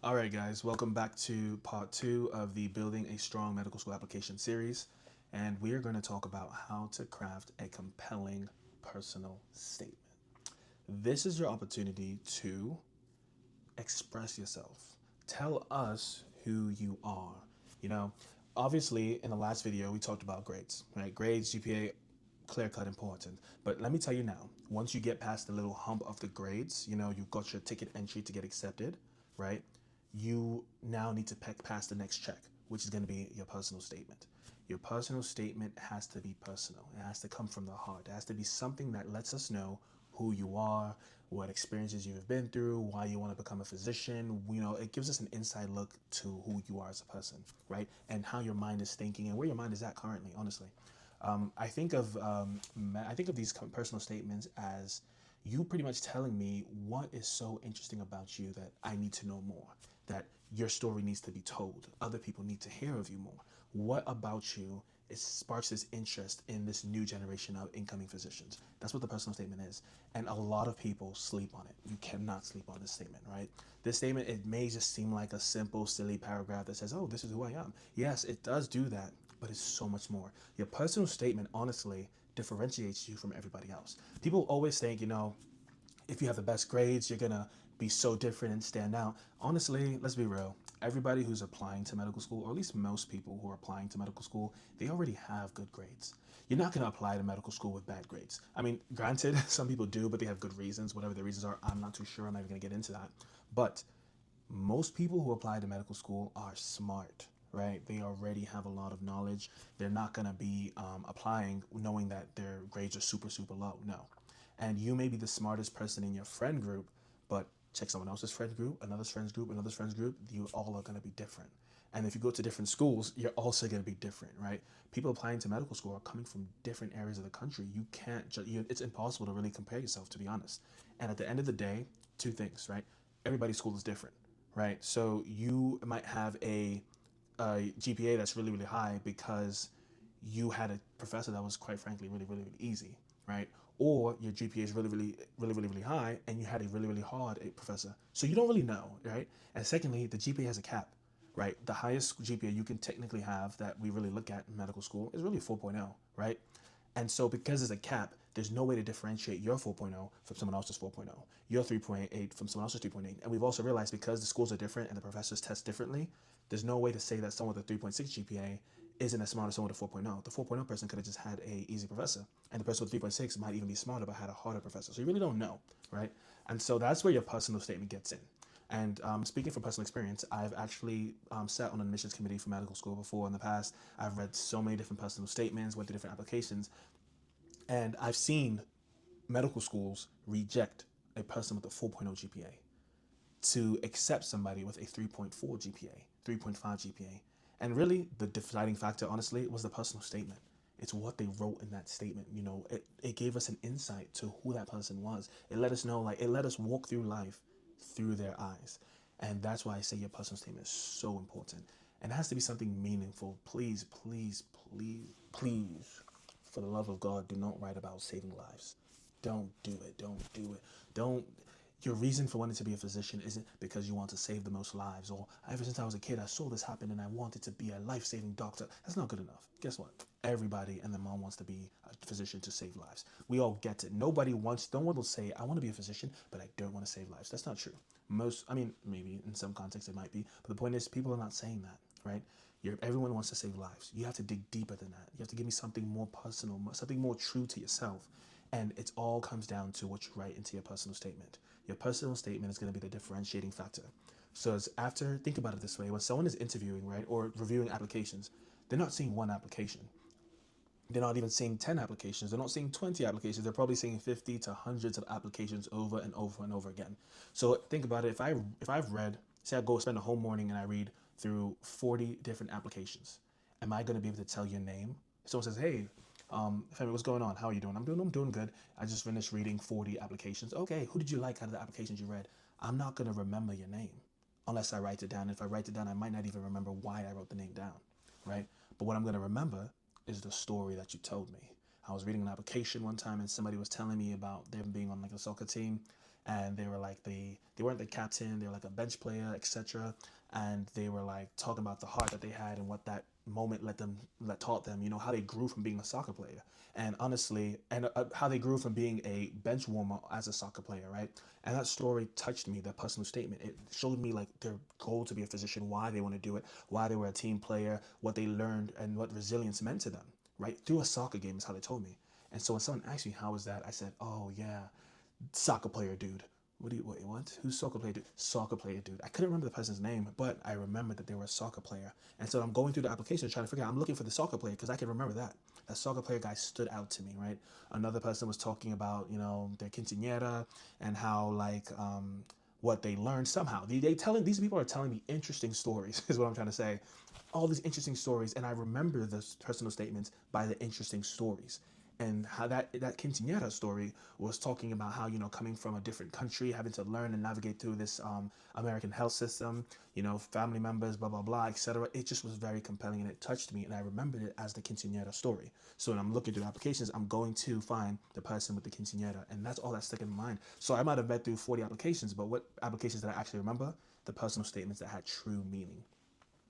All right, guys, welcome back to part two of the Building a Strong Medical School Application series. And we are going to talk about how to craft a compelling personal statement. This is your opportunity to express yourself. Tell us who you are. You know, obviously, in the last video, we talked about grades, right? Grades, GPA, clear cut important. But let me tell you now, once you get past the little hump of the grades, you've got your ticket entry to get accepted, right? You now need to pass the next check, which is going to be your personal statement. Your personal statement has to be personal. It has to come from the heart. It has to be something that lets us know who you are, what experiences you've been through, why you want to become a physician. It gives us an inside look to who you are as a person, right? And how your mind is thinking and where your mind is at currently, honestly. I think of these personal statements as you pretty much telling me what is so interesting about you that I need to know more, that your story needs to be told. Other people need to hear of you more. What about you sparks this interest in this new generation of incoming physicians? That's what the personal statement is. And a lot of people sleep on it. You cannot sleep on this statement, right? This statement, it may just seem like a simple, silly paragraph that says, oh, this is who I am. Yes, it does do that, but it's so much more. Your personal statement, honestly, differentiates you from everybody else. People always think, if you have the best grades, you're gonna be so different and stand out. Honestly, let's be real. Everybody who's applying to medical school, or at least most people who are applying to medical school, they already have good grades. You're not gonna apply to medical school with bad grades. I mean, granted, some people do, but they have good reasons. Whatever the reasons are, I'm not too sure. I'm not even gonna get into that. But most people who apply to medical school are smart, right? They already have a lot of knowledge. They're not going to be applying knowing that their grades are super, super low. No. And you may be the smartest person in your friend group, but check someone else's friend group, another's friends group, another's friends group. You all are going to be different. And if you go to different schools, you're also going to be different, right? People applying to medical school are coming from different areas of the country. You can't, it's impossible to really compare yourself, to be honest. And at the end of the day, two things, right? Everybody's school is different, right? So you might have a GPA that's really, really high because you had a professor that was, quite frankly, really, really, really easy, right? Or your GPA is really, really, really, really, really high, and you had a really, really hard professor. So you don't really know, right? And secondly, the GPA has a cap, right? The highest GPA you can technically have that we really look at in medical school is really 4.0, right? And so because there's a cap, there's no way to differentiate your 4.0 from someone else's 4.0, your 3.8 from someone else's 3.8. And we've also realized because the schools are different and the professors test differently, there's no way to say that someone with a 3.6 GPA isn't as smart as someone with a 4.0. The 4.0 person could have just had a easy professor, and the person with 3.6 might even be smarter but had a harder professor. So you really don't know, right? And so that's where your personal statement gets in. And speaking from personal experience, I've actually sat on an admissions committee for medical school before in the past. I've read so many different personal statements, went through different applications, and I've seen medical schools reject a person with a 4.0 GPA to accept somebody with a 3.4 GPA, 3.5 GPA. And really, the deciding factor, honestly, was the personal statement. It's what they wrote in that statement. It gave us an insight to who that person was. It let us know, like, it let us walk through life through their eyes. And that's why I say your personal statement is so important. And it has to be something meaningful. Please, please, please, please, for the love of God, do not write about saving lives. Don't do it. Don't do it. Don't. Your reason for wanting to be a physician isn't because you want to save the most lives, or ever since I was a kid, I saw this happen and I wanted to be a life saving doctor. That's not good enough. Guess what? Everybody and their mom wants to be a physician to save lives. We all get it. No one will say, I want to be a physician, but I don't want to save lives. That's not true. I mean, maybe in some contexts it might be, but the point is, people are not saying that, right? Everyone wants to save lives. You have to dig deeper than that. You have to give me something more personal, something more true to yourself. And it all comes down to what you write into your personal statement. Your personal statement is going to be the differentiating factor. So think about it this way: when someone is interviewing, right, or reviewing applications, they're not seeing one application. They're not even seeing 10 applications. They're not seeing 20 applications. They're probably seeing 50 to hundreds of applications over and over and over again. So think about it. If I've read, say I go spend a whole morning and I read through 40 different applications, am I going to be able to tell your name? If someone says, hey, Femi, what's going on? How are you doing? I'm doing good. I just finished reading 40 applications. Okay, who did you like out of the applications you read? I'm not going to remember your name unless I write it down. If I write it down, I might not even remember why I wrote the name down, right? But what I'm going to remember is the story that you told me. I was reading an application one time and somebody was telling me about them being on like a soccer team, and they were like they weren't the captain, they were like a bench player, etc. And they were like talking about the heart that they had and what that moment let taught them, you know, how they grew from being a soccer player, and honestly, and how they grew from being a bench warmer as a soccer player, right? And that story touched me, that personal statement. It showed me like their goal to be a physician, why they want to do it, why they were a team player, what they learned, and what resilience meant to them, right? Through a soccer game is how they told me. And so when someone asked me how was that, I said, oh yeah, soccer player dude. What do you wait? What? Who's soccer player dude? Soccer player dude. I couldn't remember the person's name, but I remembered that they were a soccer player. And so I'm going through the application trying to figure out. I'm looking for the soccer player because I can remember that. That soccer player guy stood out to me, right? Another person was talking about, you know, their quinceañera and how like what they learned somehow. They telling these people are telling me interesting stories is what I'm trying to say. All these interesting stories, and I remember the personal statements by the interesting stories, and how that quinceañera story was talking about how, you know, coming from a different country, having to learn and navigate through this American health system, you know, family members, blah blah blah, etc. It just was very compelling and it touched me, and I remembered it as the quinceañera story. So when I'm looking through applications, I'm going to find the person with the quinceañera, and that's all that stuck in my mind. So I might have read through 40 applications, but what applications did I actually remember? The personal statements that had true meaning.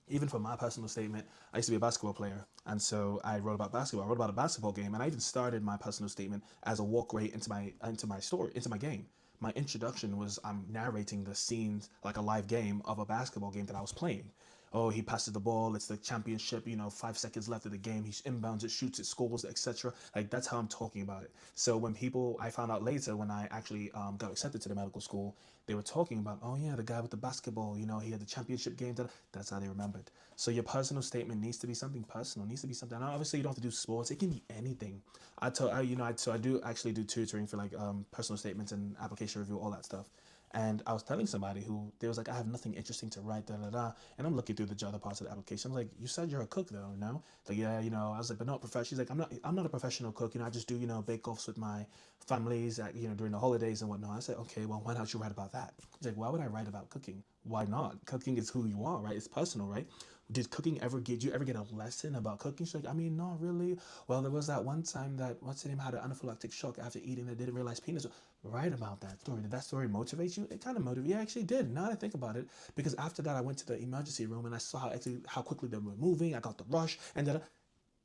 Even for my personal statement, I used to be a basketball player, and so I wrote about basketball. I wrote about a basketball game, and I even started my personal statement as a walk rate into my story, into my game. My introduction was I'm narrating the scenes like a live game of a basketball game that I was playing. Oh, he passes the ball. It's the championship. You know, 5 seconds left of the game. He inbounds it, shoots it, scores, etc. Like that's how I'm talking about it. So when people, I found out later when I actually got accepted to the medical school, they were talking about, oh yeah, the guy with the basketball. You know, he had the championship game. That's how they remembered. So your personal statement needs to be something personal. Needs to be something. Now, obviously, you don't have to do sports. It can be anything. I told, you know, so I do actually do tutoring for like personal statements and application review, all that stuff. And I was telling somebody who they was like, I have nothing interesting to write, da da da. And I'm looking through the other parts of the application. I'm like, you said you're a cook though, you know? Like, yeah, you know. I was like, but not professional. She's like, I'm not a professional cook. You know, I just do, you know, bake offs with my families, at, you know, during the holidays and whatnot. I said, okay, well, why not you write about that? He's like, why would I write about cooking? Why not? Cooking is who you are, right? It's personal, right? Did you ever get a lesson about cooking? She's like, I mean, not really. Well, there was that one time that what's the name had an anaphylactic shock after eating it, didn't realize peanuts. Write about that story. Did that story motivate you? It kind of motivated. Yeah, actually did. Now that I think about it, because after that I went to the emergency room and I saw how quickly they were moving. I got the rush and then,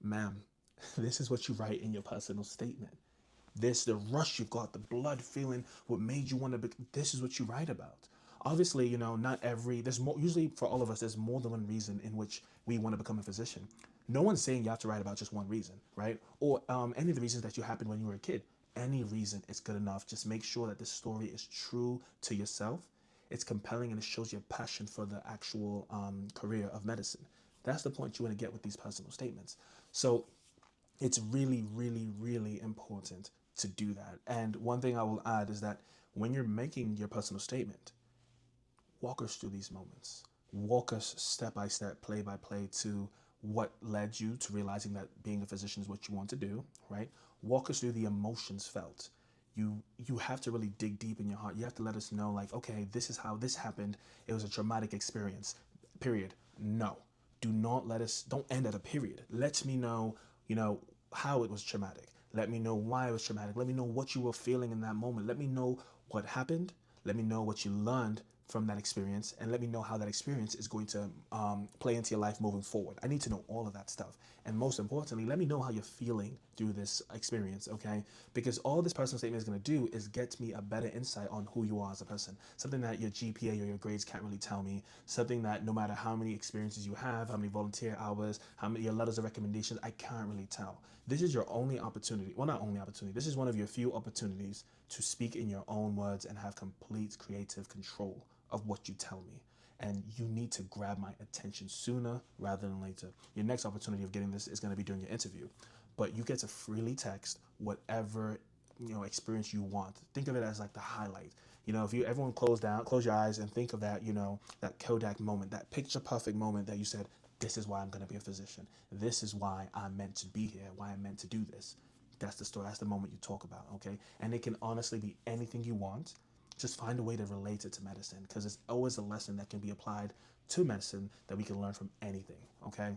ma'am, this is what you write in your personal statement. This, the rush you got, the blood feeling, what made you want to. This is what you write about. Obviously, you know, not every. There's more. Usually, for all of us, there's more than one reason in which we want to become a physician. No one's saying you have to write about just one reason, right? Or any of the reasons that you happened when you were a kid. Any reason is good enough. Just make sure that this story is true to yourself. It's compelling and it shows your passion for the actual career of medicine. That's the point you want to get with these personal statements. So it's really, really, really important to do that. And one thing I will add is that when you're making your personal statement, walk us through these moments. Walk us step by step, play by play to what led you to realizing that being a physician is what you want to do, right? Walk us through the emotions felt. You have to really dig deep in your heart. You have to let us know, like, okay, this is how this happened. It was a traumatic experience. Period. No. Do not let us don't end at a period. Let me know, you know, how it was traumatic. Let me know why it was traumatic. Let me know what you were feeling in that moment. Let me know what happened. Let me know what you learned from that experience, and let me know how that experience is going to play into your life moving forward. I need to know all of that stuff. And most importantly, let me know how you're feeling through this experience, okay? Because all this personal statement is going to do is get me a better insight on who you are as a person. Something that your GPA or your grades can't really tell me. Something that no matter how many experiences you have, how many volunteer hours, how many your letters of recommendations, I can't really tell. This is your only opportunity. Well, not only opportunity. This is one of your few opportunities to speak in your own words and have complete creative control of what you tell me. And you need to grab my attention sooner rather than later. Your next opportunity of getting this is going to be during your interview. But you get to freely text whatever, you know, experience you want. Think of it as like the highlight. You know, if you everyone close your eyes and think of that, you know, that Kodak moment, that picture perfect moment that you said, this is why I'm going to be a physician. This is why I'm meant to be here, why I'm meant to do this. That's the story. That's the moment you talk about, okay? And it can honestly be anything you want. Just find a way to relate it to medicine, because it's always a lesson that can be applied to medicine that we can learn from anything, okay?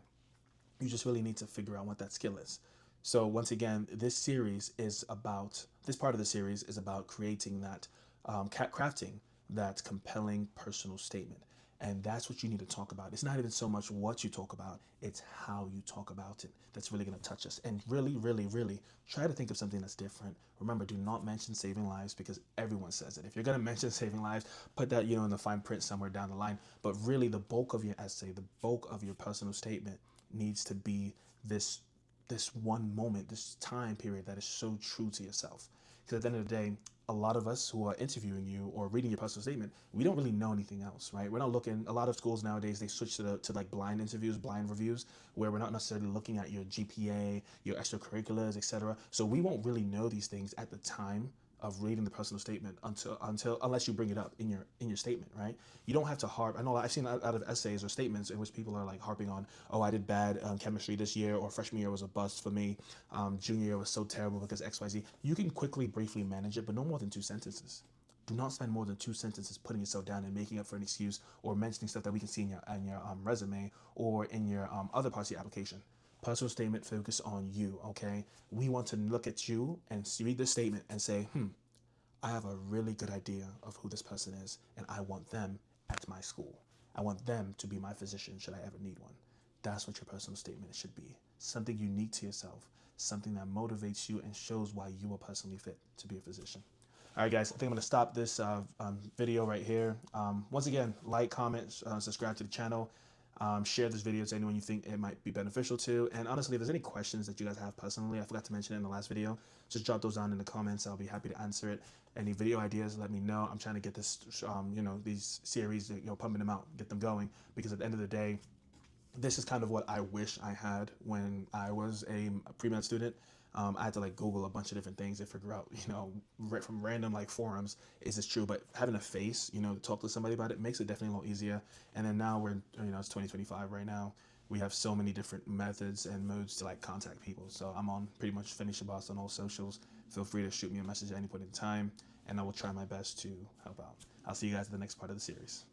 You just really need to figure out what that skill is. So once again, this part of the series is about creating that crafting that compelling personal statement. And that's what you need to talk about. It's not even so much what you talk about, it's how you talk about it that's really going to touch us. And really, really, really try to think of something that's different. Remember, do not mention saving lives, because everyone says it. If you're going to mention saving lives, put that, in the fine print somewhere down the line. But really, the bulk of your essay, the bulk of your personal statement needs to be this one moment, this time period that is so true to yourself. Because at the end of the day, a lot of us who are interviewing you or reading your personal statement, we don't really know anything else, right? We're not looking. A lot of schools nowadays, they switch to like blind interviews, blind reviews, where we're not necessarily looking at your GPA, your extracurriculars, etc. So we won't really know these things at the time of reading the personal statement until unless you bring it up in your statement, right? You don't have to harp. I know I've seen out of essays or statements in which people are like harping on, oh, I did bad chemistry this year, or freshman year was a bust for me, junior year was so terrible because XYZ. You can quickly, briefly manage it, but no more than 2 sentences. Do not spend more than 2 sentences putting yourself down and making up for an excuse or mentioning stuff that we can see in your resume or in your other parts of your application. Personal statement focus on you, okay? We want to look at you and read this statement and say, I have a really good idea of who this person is, and I want them at my school. I want them to be my physician should I ever need one. That's what your personal statement should be. Something unique to yourself, something that motivates you and shows why you are personally fit to be a physician. All right, guys, I think I'm going to stop this video right here. Once again, like, comment, subscribe to the channel. Share this video to anyone you think it might be beneficial to. And honestly, if there's any questions that you guys have personally, I forgot to mention it in the last video, just drop those down in the comments. I'll be happy to answer it. Any video ideas, let me know. I'm trying to get this, these series, pumping them out, get them going, because at the end of the day, this is kind of what I wish I had when I was a pre-med student. I had to like Google a bunch of different things to figure out, from random like forums, is this true? But having a face, to talk to somebody about it makes it definitely a little easier. And then now it's 2025 right now. We have so many different methods and modes to like contact people. So I'm on pretty much Finish Your Boss on all socials. Feel free to shoot me a message at any point in time, and I will try my best to help out. I'll see you guys in the next part of the series.